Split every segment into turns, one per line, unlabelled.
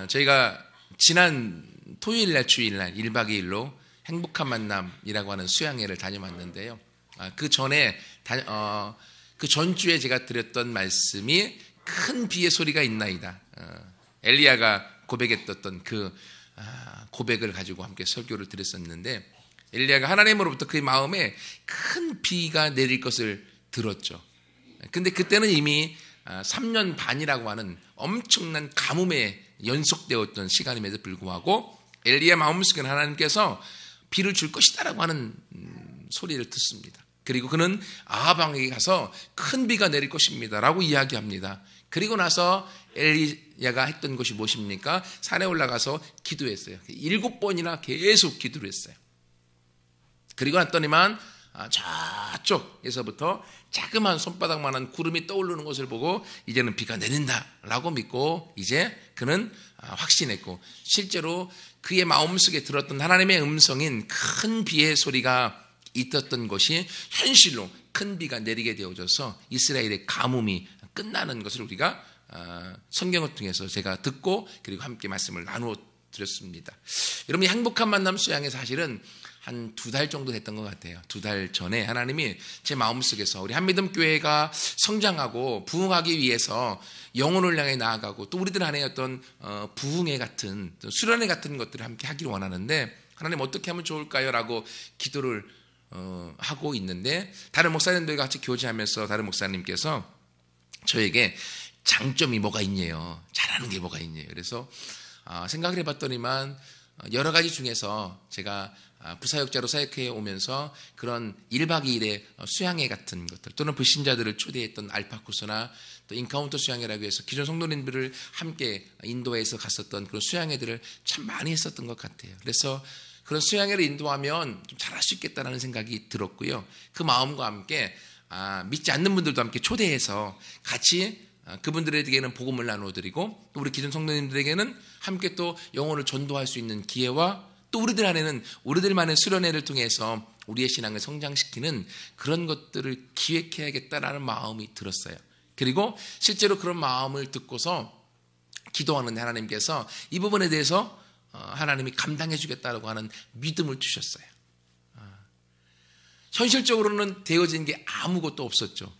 저희가 지난 토요일날 주일날 1박 2일로 행복한 만남이라고 하는 수양회를 다녀왔는데요. 그 전에 그 전주에 제가 드렸던 말씀이 큰 비의 소리가 있나이다. 엘리야가 고백했던 그 고백을 가지고 함께 설교를 드렸었는데, 엘리야가 하나님으로부터 그의 마음에 큰 비가 내릴 것을 들었죠. 근데 그때는 이미 3년 반이라고 하는 엄청난 가뭄에 연속되었던 시간임에도 불구하고 엘리야 마음속에는 하나님께서 비를 줄 것이다라고 하는 소리를 듣습니다. 그리고 그는 아합 왕에게 가서 큰 비가 내릴 것입니다라고 이야기합니다. 그리고 나서 엘리야가 했던 것이 무엇입니까? 산에 올라가서 기도했어요. 7번이나 계속 기도를 했어요. 그리고 났더니만 저쪽에서부터 자그마한 손바닥만한 구름이 떠오르는 것을 보고 이제는 비가 내린다라고 믿고 이제 그는 확신했고, 실제로 그의 마음속에 들었던 하나님의 음성인 큰 비의 소리가 있었던 것이 현실로 큰 비가 내리게 되어져서 이스라엘의 가뭄이 끝나는 것을 우리가 성경을 통해서 제가 듣고 그리고 함께 말씀을 나누어 드렸습니다. 여러분이 행복한 만남 수양에 사실은 한 2달 정도 됐던 것 같아요. 2달 전에 하나님이 제 마음속에서 우리 한미듬 교회가 성장하고 부흥하기 위해서 영혼을 향해 나아가고 또 우리들 안에 어떤 부흥회 같은 수련회 같은 것들을 함께 하기를 원하는데, 하나님 어떻게 하면 좋을까요? 라고 기도를 하고 있는데, 다른 목사님들과 같이 교제하면서 다른 목사님께서 저에게 장점이 뭐가 있냐요? 잘하는 게 뭐가 있냐요? 그래서 생각을 해봤더니만 여러 가지 중에서 제가 부사역자로 사역해 오면서 그런 1박 2일의 수양회 같은 것들 또는 불신자들을 초대했던 알파코스나 또 인카운터 수양회라고 해서 기존 성도님들을 함께 인도해서 갔었던 그런 수양회들을 참 많이 했었던 것 같아요. 그래서 그런 수양회를 인도하면 좀 잘할 수 있겠다라는 생각이 들었고요. 그 마음과 함께 믿지 않는 분들도 함께 초대해서 같이 그분들에게는 복음을 나누어드리고 또 우리 기존 성도님들에게는 함께 또 영혼을 전도할 수 있는 기회와 또 우리들 안에는 우리들만의 수련회를 통해서 우리의 신앙을 성장시키는 그런 것들을 기획해야겠다라는 마음이 들었어요. 그리고 실제로 그런 마음을 듣고서 기도하는 하나님께서 이 부분에 대해서 하나님이 감당해 주겠다라고 하는 믿음을 주셨어요. 현실적으로는 되어진 게 아무것도 없었죠.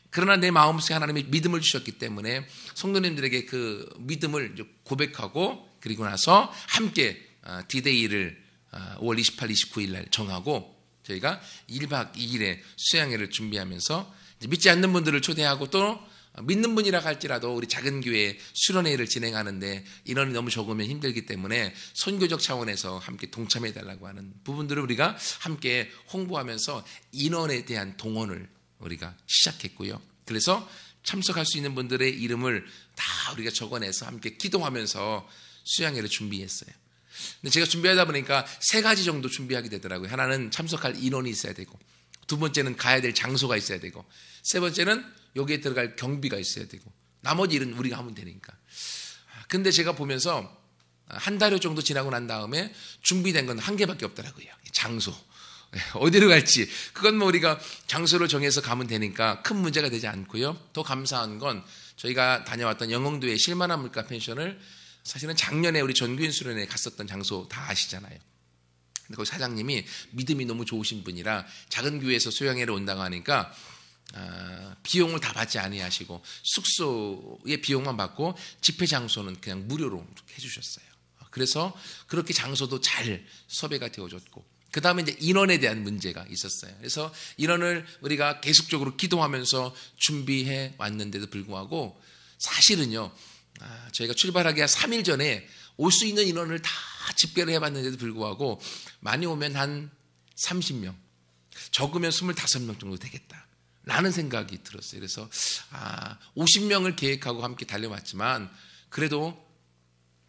그러나 내 마음속에 하나님이 믿음을 주셨기 때문에 성도님들에게 그 믿음을 고백하고 그리고 나서 함께 디데이를 5월 28, 29일 날 정하고 저희가 1박 2일의 수양회를 준비하면서 믿지 않는 분들을 초대하고 또 믿는 분이라 할지라도 우리 작은 교회 수련회를 진행하는데 인원이 너무 적으면 힘들기 때문에 선교적 차원에서 함께 동참해달라고 하는 부분들을 우리가 함께 홍보하면서 인원에 대한 동원을 우리가 시작했고요. 그래서 참석할 수 있는 분들의 이름을 다 우리가 적어내서 함께 기도하면서 수양회를 준비했어요. 근데 제가 준비하다 보니까 3가지 정도 준비하게 되더라고요. 하나는 참석할 인원이 있어야 되고, 2번째는 가야 될 장소가 있어야 되고, 3번째는 여기에 들어갈 경비가 있어야 되고, 나머지 일은 우리가 하면 되니까. 근데 제가 보면서 한 달여 정도 지나고 난 다음에 준비된 건 1개밖에 없더라고요. 장소. 어디로 갈지. 그건 뭐 우리가 장소를 정해서 가면 되니까 큰 문제가 되지 않고요. 더 감사한 건 저희가 다녀왔던 영흥도의 실만한 물가 펜션을 사실은 작년에 우리 전교인 수련회에 갔었던 장소 다 아시잖아요. 근데 거기 사장님이 믿음이 너무 좋으신 분이라 작은 교회에서 수양회를 온다고 하니까 비용을 다 받지 아니하시고 숙소의 비용만 받고 집회 장소는 그냥 무료로 해주셨어요. 그래서 그렇게 장소도 잘 섭외가 되어졌고, 그 다음에 이제 인원에 대한 문제가 있었어요. 그래서 인원을 우리가 계속적으로 기도하면서 준비해 왔는데도 불구하고 사실은요, 저희가 출발하기 한 3일 전에 올 수 있는 인원을 다 집계를 해봤는데도 불구하고 많이 오면 한 30명, 적으면 25명 정도 되겠다 라는 생각이 들었어요. 그래서 50명을 계획하고 함께 달려왔지만 그래도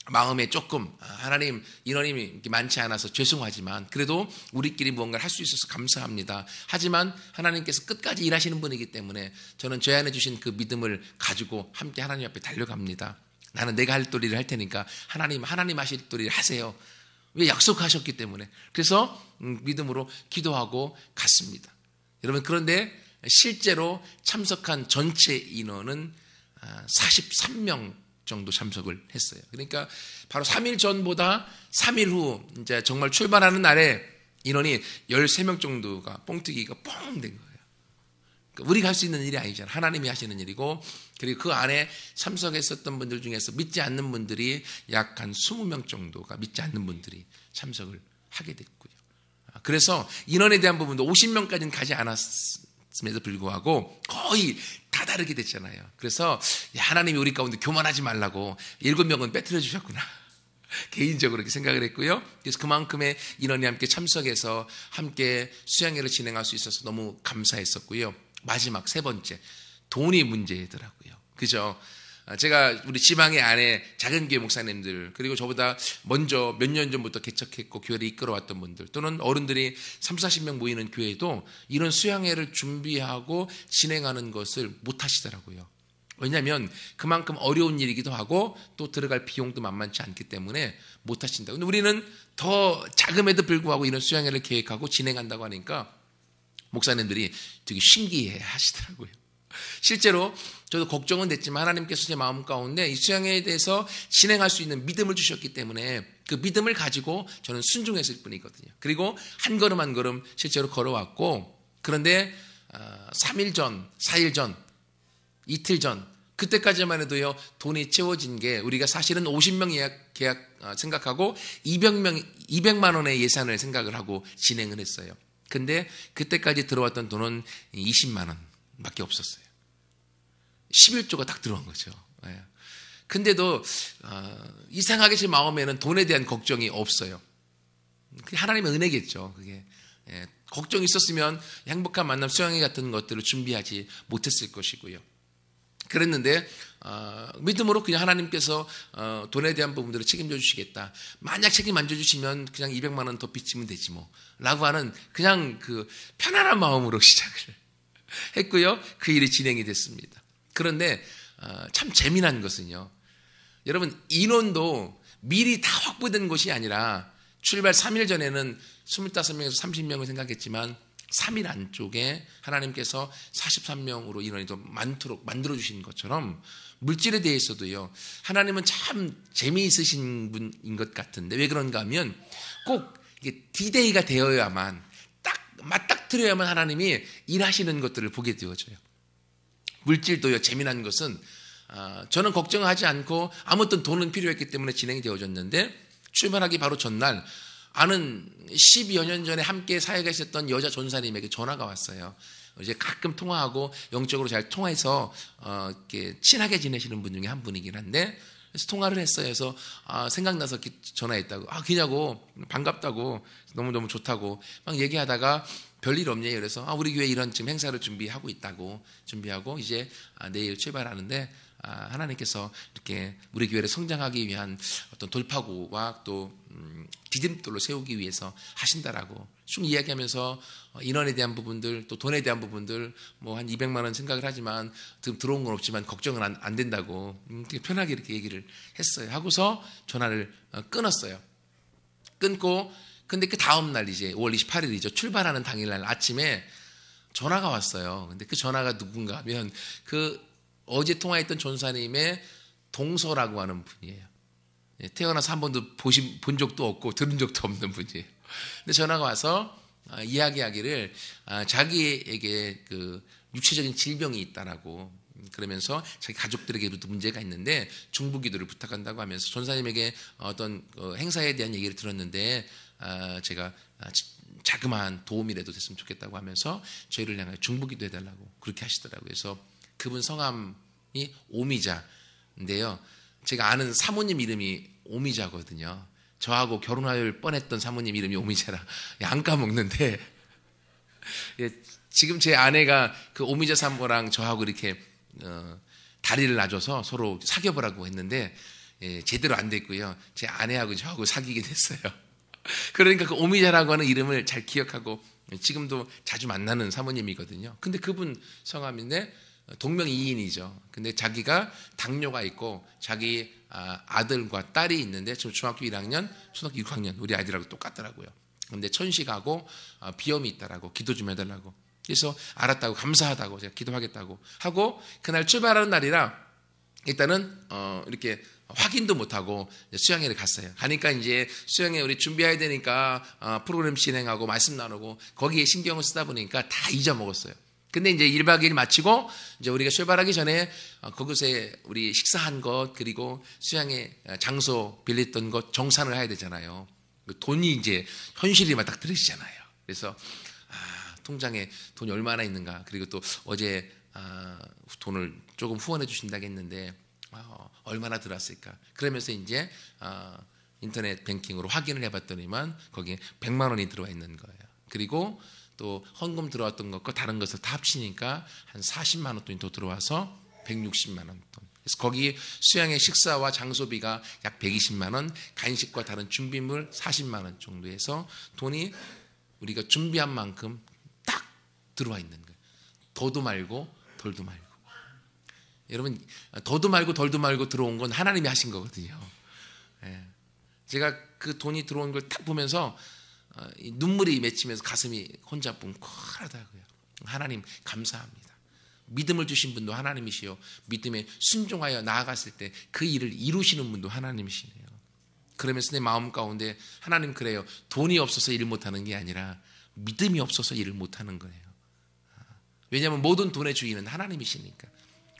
마음에 조금 하나님 인원이 많지 않아서 죄송하지만 그래도 우리끼리 무언가를 할 수 있어서 감사합니다. 하지만 하나님께서 끝까지 일하시는 분이기 때문에 저는 제 안에 주신 그 믿음을 가지고 함께 하나님 앞에 달려갑니다. 나는 내가 할 도리를 할 테니까 하나님 하실 도리를 하세요. 왜? 약속하셨기 때문에. 그래서 믿음으로 기도하고 갔습니다. 여러분, 그런데 실제로 참석한 전체 인원은 43명 정도 참석을 했어요. 그러니까 바로 3일 전보다 3일 후 이제 정말 출발하는 날에 인원이 13명 정도가 뻥튀기가 뻥 된 거예요. 그러니까 우리가 할 수 있는 일이 아니잖아요. 하나님이 하시는 일이고, 그리고 그 안에 참석했었던 분들 중에서 믿지 않는 분들이 약 한 20명 정도가 믿지 않는 분들이 참석을 하게 됐고요. 그래서 인원에 대한 부분도 50명까지는 가지 않았음에도 불구하고 거의 다다르게 됐잖아요. 그래서 하나님이 우리 가운데 교만하지 말라고 7명은 빼뜨려 주셨구나. 개인적으로 그렇게 생각을 했고요. 그래서 그만큼의 인원이 함께 참석해서 함께 수양회를 진행할 수 있어서 너무 감사했었고요. 마지막 세 번째, 돈이 문제더라고요. 그죠? 제가 우리 지방의 안에 작은 교회 목사님들, 그리고 저보다 먼저 몇 년 전부터 개척했고 교회를 이끌어왔던 분들, 또는 어른들이 30-40명 모이는 교회도 이런 수양회를 준비하고 진행하는 것을 못 하시더라고요. 왜냐하면 그만큼 어려운 일이기도 하고 또 들어갈 비용도 만만치 않기 때문에 못 하신다. 근데 우리는 더 자금에도 불구하고 이런 수양회를 계획하고 진행한다고 하니까 목사님들이 되게 신기해 하시더라고요. 실제로 저도 걱정은 됐지만 하나님께서 제 마음 가운데 이 수양회에 대해서 진행할 수 있는 믿음을 주셨기 때문에 그 믿음을 가지고 저는 순종했을 뿐이거든요. 그리고 한 걸음 한 걸음 실제로 걸어왔고, 그런데 3일 전, 4일 전, 이틀 전, 그때까지만 해도요, 돈이 채워진 게 우리가 사실은 50명 계약 생각하고 200만 원의 예산을 생각을 하고 진행을 했어요. 근데 그때까지 들어왔던 돈은 20만 원 밖에 없었어요. 11조가 딱 들어온 거죠. 예. 근데도 이상하게 제 마음에는 돈에 대한 걱정이 없어요. 그게 하나님의 은혜겠죠. 그게 걱정이 있었으면 행복한 만남 수양회 같은 것들을 준비하지 못했을 것이고요. 그랬는데 믿음으로 그냥 하나님께서 돈에 대한 부분들을 책임져 주시겠다. 만약 책임 안 져주시면 그냥 200만 원 더 빚지면 되지 뭐 라고 하는 그냥 그 편안한 마음으로 시작을 했고요. 그 일이 진행이 됐습니다. 그런데 참 재미난 것은요, 여러분, 인원도 미리 다 확보된 것이 아니라 출발 3일 전에는 25명에서 30명을 생각했지만 3일 안쪽에 하나님께서 43명으로 인원이 더 많도록 만들어주신 것처럼 물질에 대해서도요, 하나님은 참 재미있으신 분인 것 같은데, 왜 그런가 하면 꼭 이게 D-Day가 되어야만, 딱 맞닥뜨려야만 하나님이 일하시는 것들을 보게 되어져요. 물질도요, 재미난 것은 저는 걱정하지 않고 아무튼 돈은 필요했기 때문에 진행이 되어졌는데, 출발하기 바로 전날 아는 12여 년 전에 함께 사역에 있었던 여자 전사님에게 전화가 왔어요. 이제 가끔 통화하고 영적으로 잘 통화해서 이렇게 친하게 지내시는 분 중에 한 분이긴 한데, 그래서 통화를 했어요. 그래서 생각나서 전화했다고. 그냐고, 반갑다고, 너무너무 좋다고 막 얘기하다가 별일 없네요. 그래서 우리 교회 이런 지금 행사를 준비하고 있다고, 준비하고 이제 내일 출발하는데 하나님께서 이렇게 우리 교회를 성장하기 위한 어떤 돌파구와 또 디딤돌로 세우기 위해서 하신다라고 쭉 이야기하면서 인원에 대한 부분들, 또 돈에 대한 부분들, 뭐 한 200만 원 생각을 하지만 지금 들어온 건 없지만 걱정은 안 된다고 되게 편하게 이렇게 얘기를 했어요. 하고서 전화를 끊었어요. 끊고, 근데 그 다음 날 이제 5월 28일이죠. 출발하는 당일날 아침에 전화가 왔어요. 근데 그 전화가 누군가 하면 그 어제 통화했던 전사님의 동서라고 하는 분이에요. 태어나서 한 번도 본 적도 없고 들은 적도 없는 분이에요. 근데 전화가 와서 이야기하기를 자기에게 그 육체적인 질병이 있다라고, 그러면서 자기 가족들에게도 문제가 있는데 중부기도를 부탁한다고 하면서 전사님에게 어떤 행사에 대한 얘기를 들었는데 제가 자그마한 도움이라도 됐으면 좋겠다고 하면서 저희를 향해 중부기도 해달라고 그렇게 하시더라고요. 그래서 그분 성함이 오미자인데요. 제가 아는 사모님 이름이 오미자거든요. 저하고 결혼할 뻔했던 사모님 이름이 오미자라 안 까먹는데, 지금 제 아내가 그 오미자 사모랑 저하고 이렇게 다리를 놔줘서 서로 사귀어보라고 했는데 제대로 안 됐고요. 제 아내하고 저하고 사귀게 됐어요. 그러니까 그 오미자라고 하는 이름을 잘 기억하고 지금도 자주 만나는 사모님이거든요. 근데 그분 성함인데 동명이인이죠. 근데 자기가 당뇨가 있고 자기 아들과 딸이 있는데 지금 중학교 1학년, 초등학교 6학년, 우리 아이들하고 똑같더라고요. 근데 천식하고 비염이 있다라고 기도 좀 해달라고. 그래서 알았다고, 감사하다고, 제가 기도하겠다고 하고 그날 출발하는 날이라 일단은 이렇게 확인도 못하고 수양회를 갔어요. 가니까 이제 수양회 우리 준비해야 되니까 프로그램 진행하고 말씀 나누고 거기에 신경을 쓰다 보니까 다 잊어먹었어요. 근데 이제 1박 2일 마치고 이제 우리가 출발하기 전에 그곳에 우리 식사한 것 그리고 수양회 장소 빌렸던 것 정산을 해야 되잖아요. 돈이 이제 현실이 막 딱 들으시잖아요. 그래서 통장에 돈이 얼마나 있는가 그리고 또 어제 돈을 조금 후원해 주신다고 했는데 얼마나 들어왔을까 그러면서 이제 인터넷 뱅킹으로 확인을 해봤더니만 거기에 100만 원이 들어와 있는 거예요. 그리고 또 헌금 들어왔던 것과 다른 것을 다 합치니까 한 40만 원 돈이 더 들어와서 160만 원 돈. 그래서 거기 수양의 식사와 장소비가 약 120만 원, 간식과 다른 준비물 40만 원 정도 해서 돈이 우리가 준비한 만큼 딱 들어와 있는 거예요. 더도 말고 덜도 말고. 여러분 더도 말고 덜도 말고 들어온 건 하나님이 하신 거거든요. 제가 그 돈이 들어온 걸 딱 보면서 눈물이 맺히면서 가슴이 혼자 뭉클하다고요. 하나님 감사합니다. 믿음을 주신 분도 하나님이시요 믿음에 순종하여 나아갔을 때 그 일을 이루시는 분도 하나님이시네요. 그러면서 내 마음 가운데 하나님 그래요. 돈이 없어서 일을 못하는 게 아니라 믿음이 없어서 일을 못하는 거예요. 왜냐하면 모든 돈의 주인은 하나님이시니까.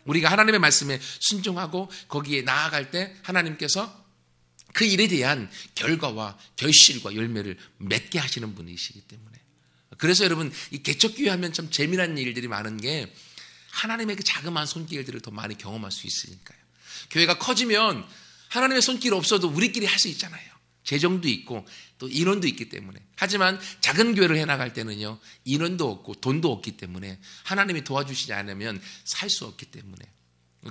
우리가 하나님의 말씀에 순종하고 거기에 나아갈 때 하나님께서 그 일에 대한 결과와 결실과 열매를 맺게 하시는 분이시기 때문에. 그래서 여러분 이 개척교회 하면 참 재미난 일들이 많은 게 하나님의 그 자그마한 손길들을 더 많이 경험할 수 있으니까요. 교회가 커지면 하나님의 손길 없어도 우리끼리 할 수 있잖아요. 재정도 있고 또 인원도 있기 때문에. 하지만 작은 교회를 해나갈 때는요 인원도 없고 돈도 없기 때문에 하나님이 도와주시지 않으면 살 수 없기 때문에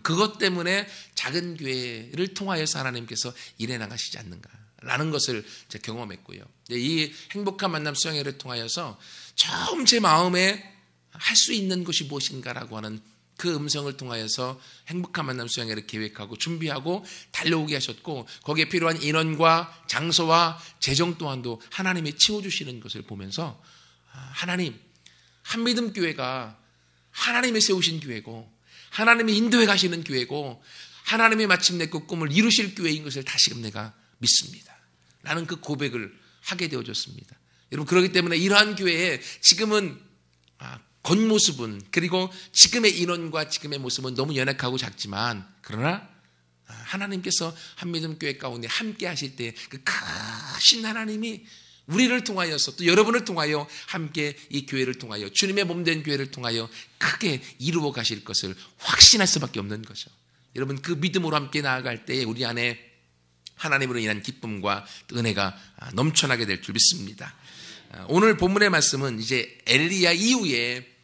그것 때문에 작은 교회를 통하여서 하나님께서 일해 나가시지 않는가라는 것을 제가 경험했고요. 이 행복한 만남 수양회를 통하여서 처음 제 마음에 할 수 있는 것이 무엇인가라고 하는 그 음성을 통하여서 행복한 만남 수양회를 계획하고 준비하고 달려오게 하셨고 거기에 필요한 인원과 장소와 재정 또한도 하나님이 채워주시는 것을 보면서 하나님 한믿음 교회가 하나님이 세우신 교회고 하나님이 인도해 가시는 교회고 하나님이 마침내 그 꿈을 이루실 교회인 것을 다시금 내가 믿습니다. 라는 그 고백을 하게 되어졌습니다. 여러분 그렇기 때문에 이러한 교회에 지금은 겉모습은 그리고 지금의 인원과 지금의 모습은 너무 연약하고 작지만 그러나 하나님께서 한믿음 교회 가운데 함께 하실 때 그 크신 하나님이 우리를 통하여서 또 여러분을 통하여 함께 이 교회를 통하여 주님의 몸된 교회를 통하여 크게 이루어 가실 것을 확신할 수밖에 없는 거죠. 여러분 그 믿음으로 함께 나아갈 때 우리 안에 하나님으로 인한 기쁨과 은혜가 넘쳐나게 될 줄 믿습니다. 오늘 본문의 말씀은 이제 엘리야 이후에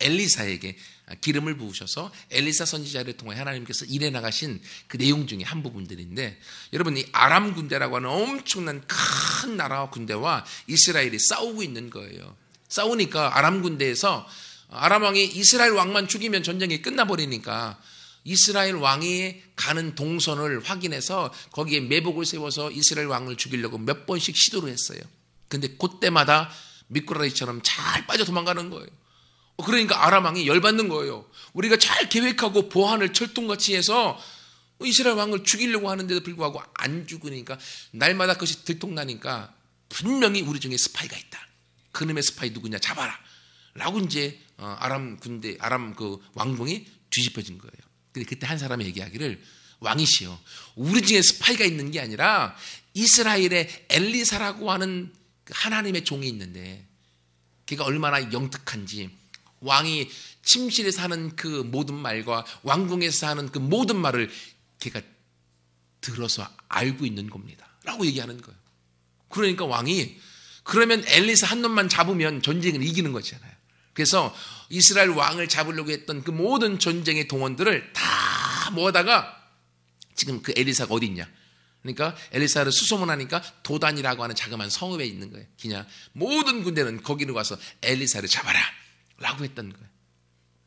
엘리사에게 기름을 부으셔서 엘리사 선지자를 통해 하나님께서 일해 나가신 그 내용 중에 한 부분들인데 여러분 이 아람 군대라고 하는 엄청난 큰 나라와 군대와 이스라엘이 싸우고 있는 거예요. 싸우니까 아람 군대에서 아람 왕이 이스라엘 왕만 죽이면 전쟁이 끝나버리니까 이스라엘 왕이 가는 동선을 확인해서 거기에 매복을 세워서 이스라엘 왕을 죽이려고 몇 번씩 시도를 했어요. 근데 그때마다 미꾸라지처럼 잘 빠져 도망가는 거예요. 그러니까 아람 왕이 열받는 거예요. 우리가 잘 계획하고 보안을 철통같이 해서 이스라엘 왕을 죽이려고 하는데도 불구하고 안 죽으니까 날마다 그것이 들통나니까 분명히 우리 중에 스파이가 있다. 그놈의 스파이 누구냐 잡아라. 라고 이제 아람 군대, 아람 그 왕궁이 뒤집혀진 거예요. 근데 그때 한 사람이 얘기하기를 왕이시여 우리 중에 스파이가 있는 게 아니라 이스라엘의 엘리사라고 하는 하나님의 종이 있는데 걔가 얼마나 영특한지 왕이 침실에서 하는 그 모든 말과 왕궁에서 하는 그 모든 말을 걔가 들어서 알고 있는 겁니다. 라고 얘기하는 거예요. 그러니까 왕이 그러면 엘리사 한 놈만 잡으면 전쟁을 이기는 거잖아요. 그래서 이스라엘 왕을 잡으려고 했던 그 모든 전쟁의 동원들을 다 모아다가 지금 그 엘리사가 어디 있냐. 그러니까 엘리사를 수소문하니까 도단이라고 하는 자그마한 성읍에 있는 거예요. 그냥 모든 군대는 거기로 가서 엘리사를 잡아라. 라고 했던 거예요.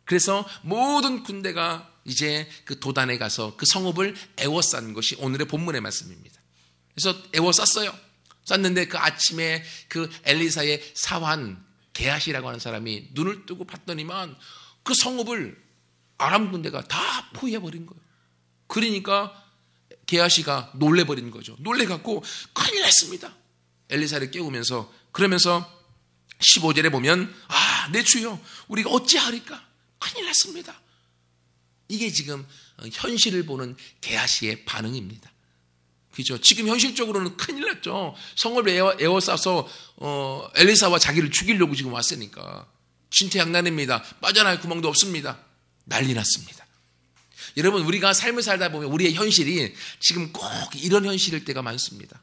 그래서 모든 군대가 이제 그 도단에 가서 그 성읍을 에워싼 것이 오늘의 본문의 말씀입니다. 그래서 에워쌌어요. 쌌는데 그 아침에 그 엘리사의 사환 게하시라고 하는 사람이 눈을 뜨고 봤더니만 그 성읍을 아람 군대가 다 포위해버린 거예요. 그러니까 게하시가 놀래버린 거죠. 놀래갖고 큰일 났습니다. 엘리사를 깨우면서, 그러면서 15절에 보면 내 주여 우리가 어찌하리까? 큰일 났습니다. 이게 지금 현실을 보는 게하시의 반응입니다. 그죠? 지금 현실적으로는 큰일 났죠. 성을 에워싸서 엘리사와 자기를 죽이려고 지금 왔으니까 진퇴양난입니다. 빠져나갈 구멍도 없습니다. 난리 났습니다. 여러분, 우리가 삶을 살다 보면 우리의 현실이 지금 꼭 이런 현실일 때가 많습니다.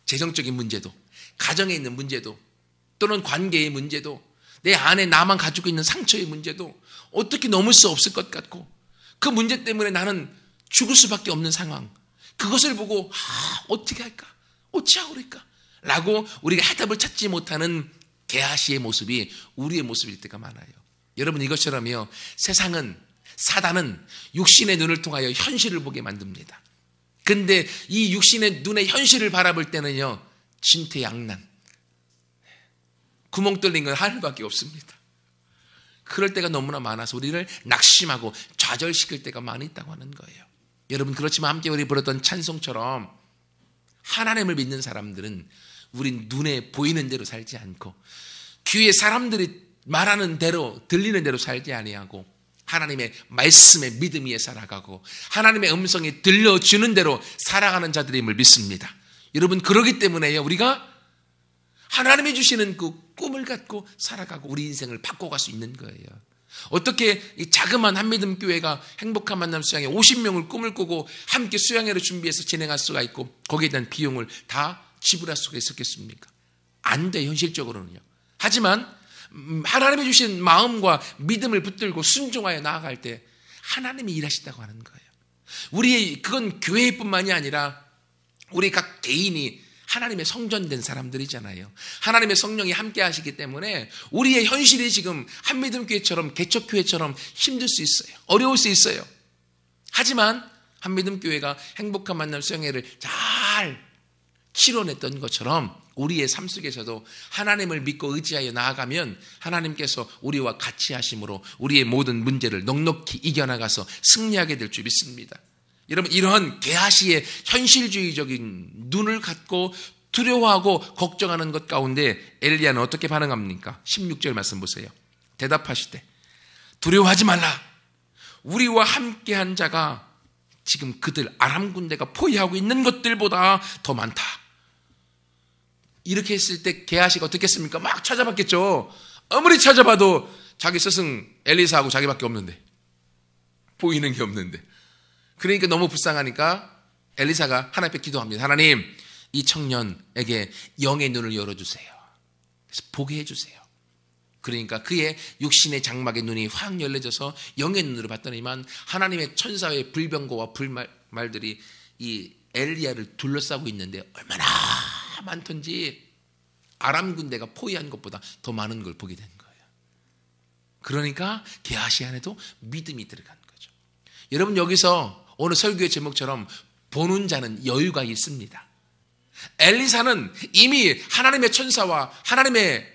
재정적인 문제도, 가정에 있는 문제도, 또는 관계의 문제도, 내 안에 나만 가지고 있는 상처의 문제도 어떻게 넘을 수 없을 것 같고, 그 문제 때문에 나는 죽을 수밖에 없는 상황, 그것을 보고 어떻게 할까? 어찌하고 그럴까? 라고 우리가 해답을 찾지 못하는 게하시의 모습이 우리의 모습일 때가 많아요. 여러분, 이것처럼요, 세상은, 사단은 육신의 눈을 통하여 현실을 보게 만듭니다. 근데 이 육신의 눈의 현실을 바라볼 때는요, 진퇴양난, 구멍 뚫린 건 하늘밖에 없습니다. 그럴 때가 너무나 많아서 우리를 낙심하고 좌절시킬 때가 많이 있다고 하는 거예요. 여러분, 그렇지만 함께 우리 부르던 찬송처럼 하나님을 믿는 사람들은 우린 눈에 보이는 대로 살지 않고 귀에 사람들이 말하는 대로 들리는 대로 살지 아니하고 하나님의 말씀에 믿음 위에 살아가고 하나님의 음성이 들려주는 대로 살아가는 자들임을 믿습니다. 여러분, 그러기 때문에요, 우리가 하나님이 주시는 그 꿈을 갖고 살아가고 우리 인생을 바꿔갈 수 있는 거예요. 어떻게 이 자그마한 한믿음 교회가 행복한 만남 수양회 50명을 꿈을 꾸고 함께 수양회를 준비해서 진행할 수가 있고 거기에 대한 비용을 다 지불할 수가 있었겠습니까? 안 돼, 현실적으로는요. 하지만 하나님이 주신 마음과 믿음을 붙들고 순종하여 나아갈 때 하나님이 일하신다고 하는 거예요. 그건 교회뿐만이 아니라 우리 각 개인이 하나님의 성전된 사람들이잖아요. 하나님의 성령이 함께 하시기 때문에 우리의 현실이 지금 한믿음교회처럼 개척교회처럼 힘들 수 있어요. 어려울 수 있어요. 하지만 한믿음교회가 행복한 만남 수양회를 잘 치러냈던 것처럼 우리의 삶 속에서도 하나님을 믿고 의지하여 나아가면 하나님께서 우리와 같이 하심으로 우리의 모든 문제를 넉넉히 이겨나가서 승리하게 될 줄 믿습니다. 여러분, 이러한 게하시의 현실주의적인 눈을 갖고 두려워하고 걱정하는 것 가운데 엘리야는 어떻게 반응합니까? 16절 말씀 보세요. 대답하시되 두려워하지 말라. 우리와 함께한 자가 지금 그들 아람 군대가 포위하고 있는 것들보다 더 많다. 이렇게 했을 때 게하시가 어떻게 했습니까? 막 찾아봤겠죠. 아무리 찾아봐도 자기 스승 엘리사하고 자기밖에 없는데, 보이는 게 없는데. 그러니까 너무 불쌍하니까 엘리사가 하나님 앞에 기도합니다. 하나님, 이 청년에게 영의 눈을 열어주세요. 그래서 보게 해주세요. 그러니까 그의 육신의 장막의 눈이 확 열려져서 영의 눈으로 봤더니만 하나님의 천사의 불병거와 불말들이 이 엘리야를 둘러싸고 있는데 얼마나 많던지 아람 군대가 포위한 것보다 더 많은 걸 보게 된 거예요. 그러니까 게하시 안에도 믿음이 들어간 거죠. 여러분, 여기서 오늘 설교의 제목처럼 보는 자는 여유가 있습니다. 엘리사는 이미 하나님의 천사와 하나님의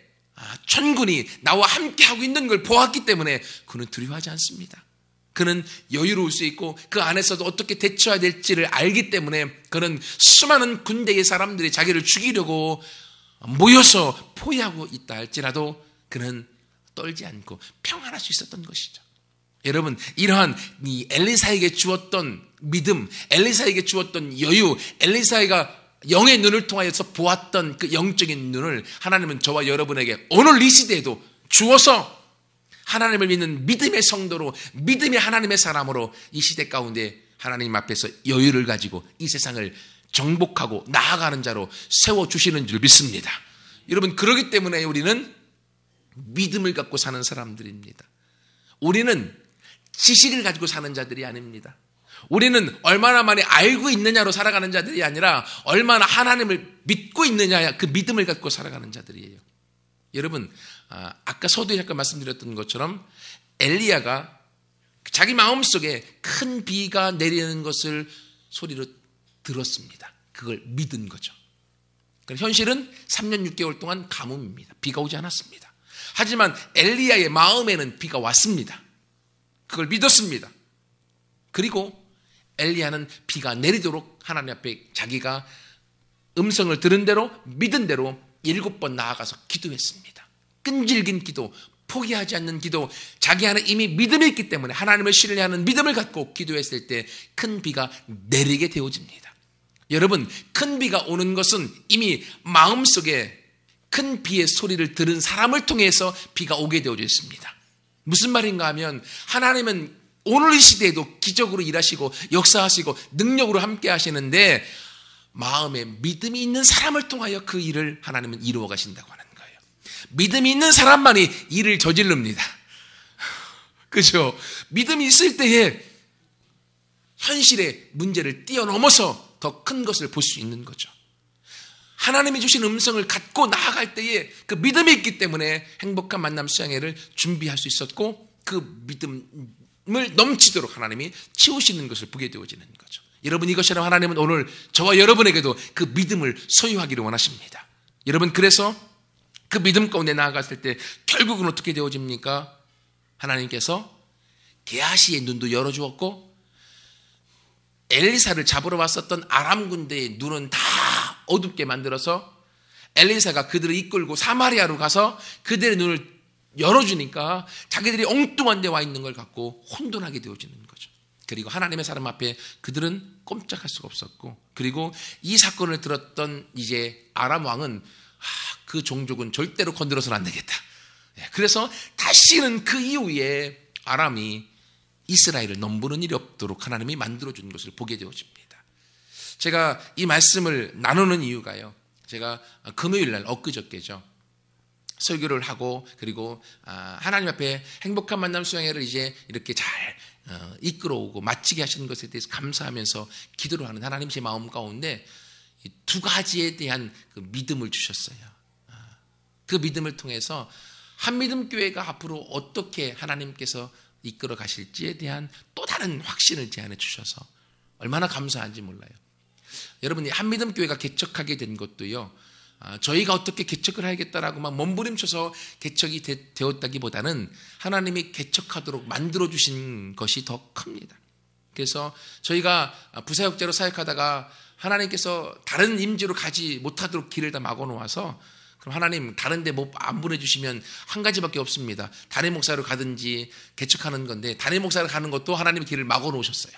천군이 나와 함께하고 있는 걸 보았기 때문에 그는 두려워하지 않습니다. 그는 여유로울 수 있고 그 안에서도 어떻게 대처해야 될지를 알기 때문에 그는 수많은 군대의 사람들이 자기를 죽이려고 모여서 포위하고 있다 할지라도 그는 떨지 않고 평안할 수 있었던 것이죠. 여러분, 이러한 이 엘리사에게 주었던 믿음, 엘리사에게 주었던 여유, 엘리사가 영의 눈을 통하여서 보았던 그 영적인 눈을 하나님은 저와 여러분에게 오늘 이 시대에도 주어서 하나님을 믿는 믿음의 성도로, 믿음의 하나님의 사람으로 이 시대 가운데 하나님 앞에서 여유를 가지고 이 세상을 정복하고 나아가는 자로 세워주시는 줄 믿습니다. 여러분, 그렇기 때문에 우리는 믿음을 갖고 사는 사람들입니다. 우리는 지식을 가지고 사는 자들이 아닙니다. 우리는 얼마나 많이 알고 있느냐로 살아가는 자들이 아니라 얼마나 하나님을 믿고 있느냐, 그 믿음을 갖고 살아가는 자들이에요. 여러분, 아까 서두에 잠깐 말씀드렸던 것처럼 엘리야가 자기 마음속에 큰 비가 내리는 것을 소리로 들었습니다. 그걸 믿은 거죠. 현실은 3년 6개월 동안 가뭄입니다. 비가 오지 않았습니다. 하지만 엘리야의 마음에는 비가 왔습니다. 그걸 믿었습니다. 그리고 엘리야는 비가 내리도록 하나님 앞에 자기가 음성을 들은 대로 믿은 대로 7번 나아가서 기도했습니다. 끈질긴 기도, 포기하지 않는 기도, 자기 안에 이미 믿음이 있기 때문에 하나님을 신뢰하는 믿음을 갖고 기도했을 때 큰 비가 내리게 되어집니다. 여러분, 큰 비가 오는 것은 이미 마음속에 큰 비의 소리를 들은 사람을 통해서 비가 오게 되어져 있습니다. 무슨 말인가 하면 하나님은 오늘 이 시대에도 기적으로 일하시고 역사하시고 능력으로 함께 하시는데 마음에 믿음이 있는 사람을 통하여 그 일을 하나님은 이루어 가신다고 하는 거예요. 믿음이 있는 사람만이 일을 저지릅니다. 그죠? 믿음이 있을 때에 현실의 문제를 뛰어넘어서 더 큰 것을 볼 수 있는 거죠. 하나님이 주신 음성을 갖고 나아갈 때에 그 믿음이 있기 때문에 행복한 만남 수양회를 준비할 수 있었고 그 믿음을 넘치도록 하나님이 치우시는 것을 보게 되어지는 거죠. 여러분, 이것처럼 하나님은 오늘 저와 여러분에게도 그 믿음을 소유하기를 원하십니다. 여러분, 그래서 그 믿음 가운데 나아갔을 때 결국은 어떻게 되어집니까? 하나님께서 게하시의 눈도 열어주었고 엘리사를 잡으러 왔었던 아람 군대의 눈은 다 어둡게 만들어서 엘리사가 그들을 이끌고 사마리아로 가서 그들의 눈을 열어주니까 자기들이 엉뚱한 데 와 있는 걸 갖고 혼돈하게 되어지는 거죠. 그리고 하나님의 사람 앞에 그들은 꼼짝할 수가 없었고, 그리고 이 사건을 들었던 이제 아람 왕은 그 종족은 절대로 건드려서는 안 되겠다. 그래서 다시는 그 이후에 아람이 이스라엘을 넘보는 일이 없도록 하나님이 만들어준 것을 보게 되어집니다. 제가 이 말씀을 나누는 이유가요, 제가 금요일날 엊그저께죠, 설교를 하고 그리고 하나님 앞에 행복한 만남 수양회를 이제 이렇게 잘 이끌어오고 마치게 하시는 것에 대해서 감사하면서 기도를 하는 하나님 제 마음 가운데 두 가지에 대한 그 믿음을 주셨어요. 그 믿음을 통해서 한믿음교회가 앞으로 어떻게 하나님께서 이끌어 가실지에 대한 또 다른 확신을 제 안에 주셔서 얼마나 감사한지 몰라요. 여러분이 한믿음교회가 개척하게 된 것도요, 저희가 어떻게 개척을 하겠다라고 막 몸부림쳐서 개척이 되었다기보다는 하나님이 개척하도록 만들어주신 것이 더 큽니다. 그래서 저희가 부사역자로 사역하다가 하나님께서 다른 임지로 가지 못하도록 길을 다 막아놓아서, 그럼 하나님 다른 데 뭐 안 보내주시면 한 가지밖에 없습니다. 담임 목사로 가든지 개척하는 건데, 담임 목사로 가는 것도 하나님이 길을 막아놓으셨어요.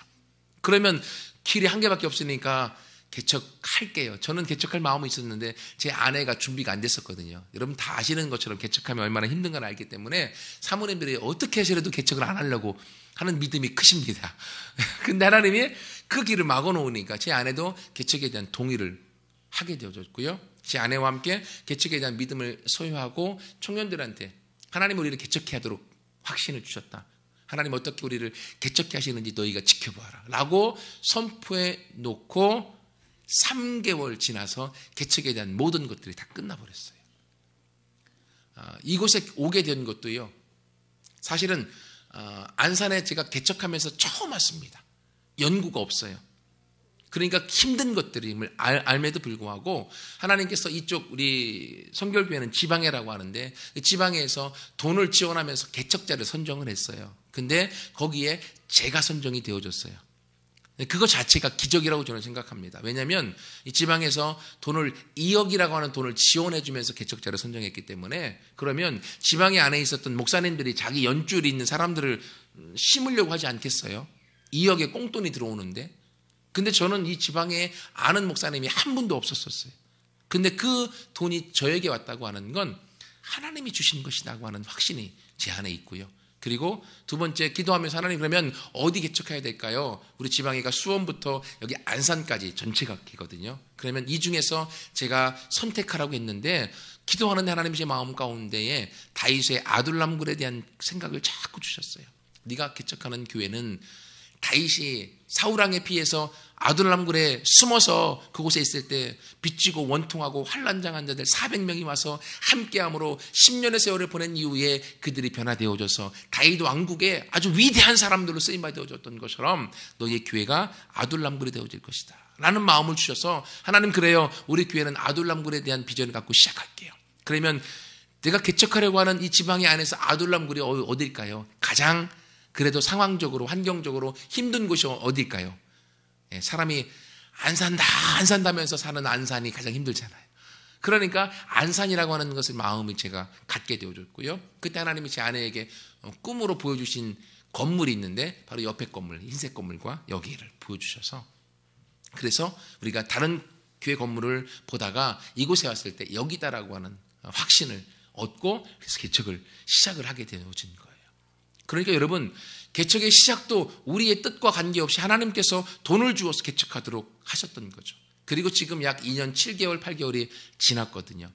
그러면 길이 한 개밖에 없으니까 개척할게요. 저는 개척할 마음이 있었는데 제 아내가 준비가 안 됐었거든요. 여러분 다 아시는 것처럼 개척하면 얼마나 힘든 걸 알기 때문에 사모님들이 어떻게 해서라도 개척을 안 하려고 하는 믿음이 크십니다. 근데 하나님이 그 길을 막아놓으니까 제 아내도 개척에 대한 동의를 하게 되어졌고요. 제 아내와 함께 개척에 대한 믿음을 소유하고 청년들한테 하나님 우리를 개척해 하도록 확신을 주셨다. 하나님 어떻게 우리를 개척해 하시는지 너희가 지켜봐라 라고 선포해 놓고 3개월 지나서 개척에 대한 모든 것들이 다 끝나버렸어요. 이곳에 오게 된 것도요, 사실은 안산에 제가 개척하면서 처음 왔습니다. 연구가 없어요. 그러니까 힘든 것들임을 알매도 불구하고 하나님께서 이쪽 우리 성결교회는 지방회라고 하는데 지방회에서 돈을 지원하면서 개척자를 선정을 했어요. 근데 거기에 제가 선정이 되어졌어요. 그거 자체가 기적이라고 저는 생각합니다. 왜냐하면 이 지방에서 돈을 2억이라고 하는 돈을 지원해 주면서 개척자를 선정했기 때문에, 그러면 지방에 안에 있었던 목사님들이 자기 연줄이 있는 사람들을 심으려고 하지 않겠어요? 2억의 꽁돈이 들어오는데. 근데 저는 이 지방에 아는 목사님이 한 분도 없었어요. 근데 그 돈이 저에게 왔다고 하는 건 하나님이 주신 것이라고 하는 확신이 제 안에 있고요. 그리고 두 번째, 기도하면서 하나님 그러면 어디 개척해야 될까요? 우리 지방회가 수원부터 여기 안산까지 전체가 기거든요. 그러면 이 중에서 제가 선택하라고 했는데 기도하는데 하나님 제 마음 가운데에 다윗의 아둘람굴에 대한 생각을 자꾸 주셨어요. 네가 개척하는 교회는 다윗이 사울왕에 피해서 아둘람굴에 숨어서 그곳에 있을 때 빚지고 원통하고 환난당한 자들 400명이 와서 함께함으로 10년의 세월을 보낸 이후에 그들이 변화되어져서 다윗 왕국에 아주 위대한 사람들로 쓰임받아졌던 것처럼 너희의 교회가 아둘람굴이 되어질 것이다 라는 마음을 주셔서, 하나님 그래요, 우리 교회는 아둘람굴에 대한 비전을 갖고 시작할게요. 그러면 내가 개척하려고 하는 이 지방의 안에서 아둘람굴이 어딜까요? 가장 그래도 상황적으로 환경적으로 힘든 곳이 어디일까요? 사람이 안 산다면서 사는 안산이 가장 힘들잖아요. 그러니까 안산이라고 하는 것을 마음이 제가 갖게 되어줬고요. 그때 하나님이 제 아내에게 꿈으로 보여주신 건물이 있는데 바로 옆에 건물, 흰색 건물과 여기를 보여주셔서, 그래서 우리가 다른 교회 건물을 보다가 이곳에 왔을 때 여기다라고 하는 확신을 얻고 그래서 개척을 시작을 하게 되어진 거예요. 그러니까 여러분, 개척의 시작도 우리의 뜻과 관계없이 하나님께서 돈을 주어서 개척하도록 하셨던 거죠. 그리고 지금 약 2년 7개월, 8개월이 지났거든요.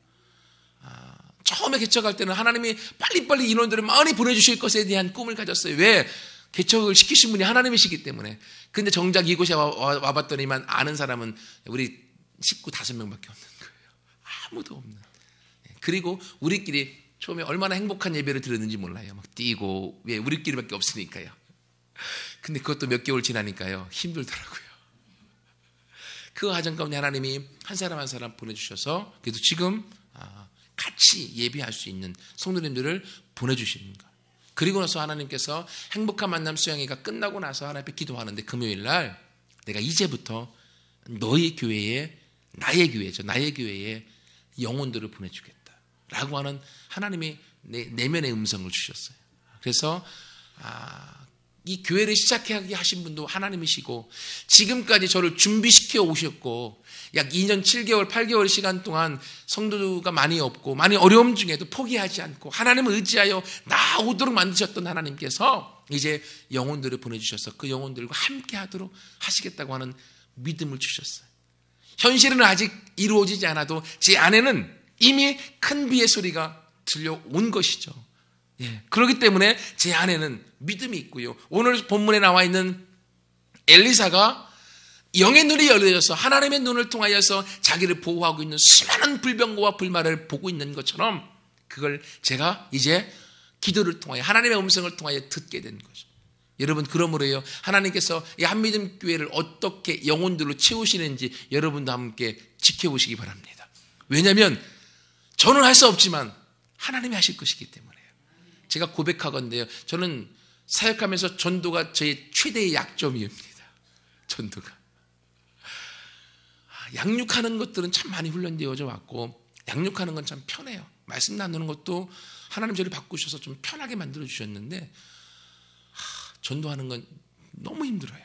처음에 개척할 때는 하나님이 빨리빨리 인원들을 많이 보내주실 것에 대한 꿈을 가졌어요. 왜? 개척을 시키신 분이 하나님이시기 때문에. 근데 정작 이곳에 와봤더니만 아는 사람은 우리 식구 5명밖에 없는 거예요. 아무도 없는. 그리고 우리끼리 처음에 얼마나 행복한 예배를 드렸는지 몰라요. 막 뛰고, 왜? 우리끼리밖에 없으니까요. 근데 그것도 몇 개월 지나니까요, 힘들더라고요. 그 과정 가운데 하나님이 한 사람 한 사람 보내주셔서 그래도 지금 같이 예배할 수 있는 성도님들을 보내주시는 거예요. 그리고 나서 하나님께서 행복한 만남 수양회가 끝나고 나서 하나님 앞에 기도하는데, 금요일 날 내가 이제부터 너희 교회에, 나의 교회에 영혼들을 보내주겠다라고 하는 하나님이 내면의 음성을 주셨어요. 그래서 이 교회를 시작하게 하신 분도 하나님이시고, 지금까지 저를 준비시켜 오셨고, 약 2년 7개월 8개월 시간 동안 성도가 많이 없고 많이 어려움 중에도 포기하지 않고 하나님을 의지하여 나오도록 만드셨던 하나님께서 이제 영혼들을 보내주셔서 그 영혼들과 함께 하도록 하시겠다고 하는 믿음을 주셨어요. 현실은 아직 이루어지지 않아도 제 안에는 이미 큰 비의 소리가 들려온 것이죠. 그렇기 때문에 제 안에는 믿음이 있고요. 오늘 본문에 나와 있는 엘리사가 영의 눈이 열려져서 하나님의 눈을 통하여서 자기를 보호하고 있는 수많은 불병거와 불말을 보고 있는 것처럼, 그걸 제가 이제 기도를 통하여 하나님의 음성을 통하여 듣게 된 거죠. 여러분, 그러므로요, 하나님께서 이 한믿음 교회를 어떻게 영혼들로 채우시는지 여러분도 함께 지켜보시기 바랍니다. 왜냐하면 저는 할 수 없지만 하나님이 하실 것이기 때문에요. 제가 고백하건대요, 저는 사역하면서 전도가 저의 최대의 약점이옵니다. 전도가. 양육하는 것들은 참 많이 훈련되어져 왔고, 양육하는 건 참 편해요. 말씀 나누는 것도 하나님 저를 바꾸셔서 좀 편하게 만들어 주셨는데, 전도하는 건 너무 힘들어요.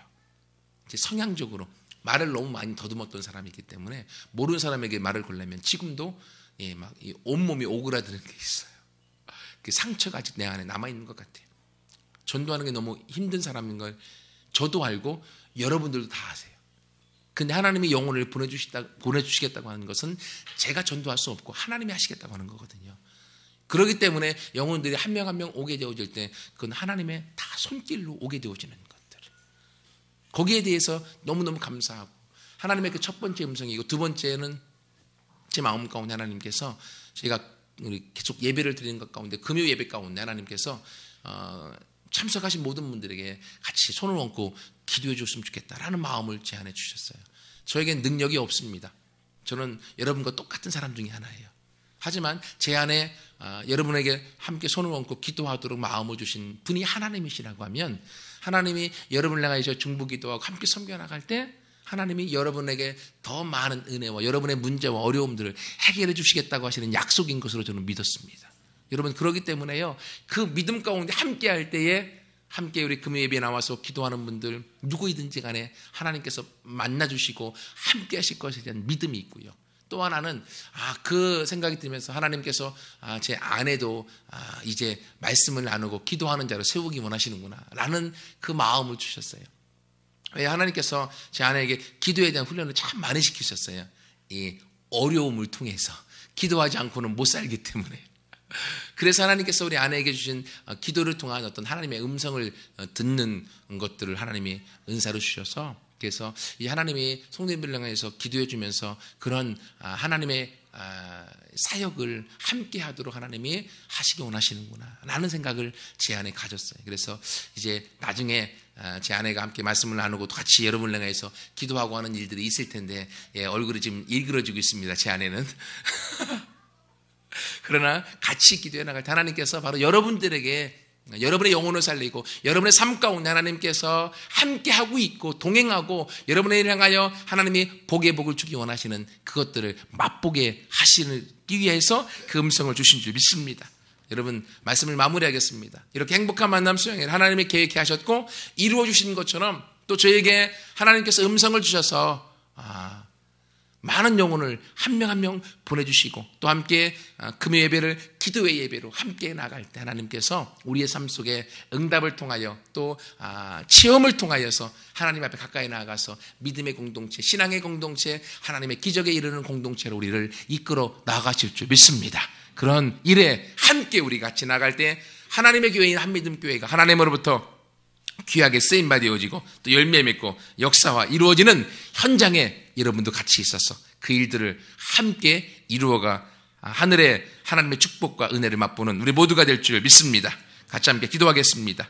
제 성향적으로 말을 너무 많이 더듬었던 사람이기 때문에 모르는 사람에게 말을 걸려면 지금도 막 온몸이 오그라드는 게 있어요. 그 상처가 아직 내 안에 남아있는 것 같아요. 전도하는 게 너무 힘든 사람인 걸 저도 알고 여러분들도 다 아세요. 근데 하나님이 영혼을 보내주시겠다고 하는 것은 제가 전도할 수 없고 하나님이 하시겠다고 하는 거거든요. 그렇기 때문에 영혼들이 한 명 한 명 오게 되어질 때 그건 하나님의 다 손길로 오게 되어지는 것들. 거기에 대해서 너무너무 감사하고, 하나님의 그 첫 번째 음성이고, 두 번째는 제 마음 가운데 하나님께서, 제가 계속 예배를 드리는 것 가운데 금요 예배 가운데 하나님께서 참석하신 모든 분들에게 같이 손을 얹고 기도해 줬으면 좋겠다라는 마음을 제안해 주셨어요. 저에겐 능력이 없습니다. 저는 여러분과 똑같은 사람 중에 하나예요. 하지만 제 안에 여러분에게 함께 손을 얹고 기도하도록 마음을 주신 분이 하나님이시라고 하면, 하나님이 여러분을 향하여 중보기도하고 함께 섬겨나갈 때 하나님이 여러분에게 더 많은 은혜와 여러분의 문제와 어려움들을 해결해 주시겠다고 하시는 약속인 것으로 저는 믿었습니다. 여러분, 그렇기 때문에요, 그 믿음 가운데 함께 할 때에 함께 우리 금요 예배에 나와서 기도하는 분들 누구이든지 간에 하나님께서 만나주시고 함께 하실 것에 대한 믿음이 있고요. 또 하나는 그 생각이 들면서 하나님께서 제 아내도 이제 말씀을 나누고 기도하는 자로 세우기 원하시는구나 라는 그 마음을 주셨어요. 왜? 하나님께서 제 아내에게 기도에 대한 훈련을 참 많이 시키셨어요. 이 어려움을 통해서 기도하지 않고는 못 살기 때문에. 그래서 하나님께서 우리 아내에게 주신 기도를 통한 어떤 하나님의 음성을 듣는 것들을 하나님이 은사로 주셔서, 그래서 이 하나님이 성도님들을 향해서 기도해 주면서 그런 하나님의 사역을 함께 하도록 하나님이 하시기 원하시는구나 라는 생각을 제 안에 가졌어요. 그래서 이제 나중에 제 아내가 함께 말씀을 나누고 같이 여러분을 향해서 기도하고 하는 일들이 있을 텐데, 얼굴이 지금 일그러지고 있습니다, 제 아내는. 그러나 같이 기도해 나갈 때 하나님께서 바로 여러분들에게 여러분의 영혼을 살리고 여러분의 삶 가운데 하나님께서 함께하고 있고 동행하고 여러분을 향하여 하나님이 복의 복을 주기 원하시는 그것들을 맛보게 하시기 위해서 그 음성을 주신 줄 믿습니다. 여러분 말씀을 마무리하겠습니다. 이렇게 행복한 만남 수양회를 하나님이 계획해 하셨고 이루어 주신 것처럼 또 저에게 하나님께서 음성을 주셔서 많은 영혼을 한 명 한 명 보내주시고 또 함께 금요 예배를 기도의 예배로 함께 나갈 때 하나님께서 우리의 삶 속에 응답을 통하여 또 체험을 통하여서 하나님 앞에 가까이 나아가서 믿음의 공동체, 신앙의 공동체, 하나님의 기적에 이르는 공동체로 우리를 이끌어 나아가실 줄 믿습니다. 그런 일에 함께 우리 같이 나갈 때 하나님의 교회인 한믿음교회가 하나님으로부터 귀하게 쓰임받아 이루어지고 또 열매 맺고 역사와 이루어지는 현장에 여러분도 같이 있어서 그 일들을 함께 이루어가 하늘의 하나님의 축복과 은혜를 맛보는 우리 모두가 될 줄 믿습니다. 같이 함께 기도하겠습니다.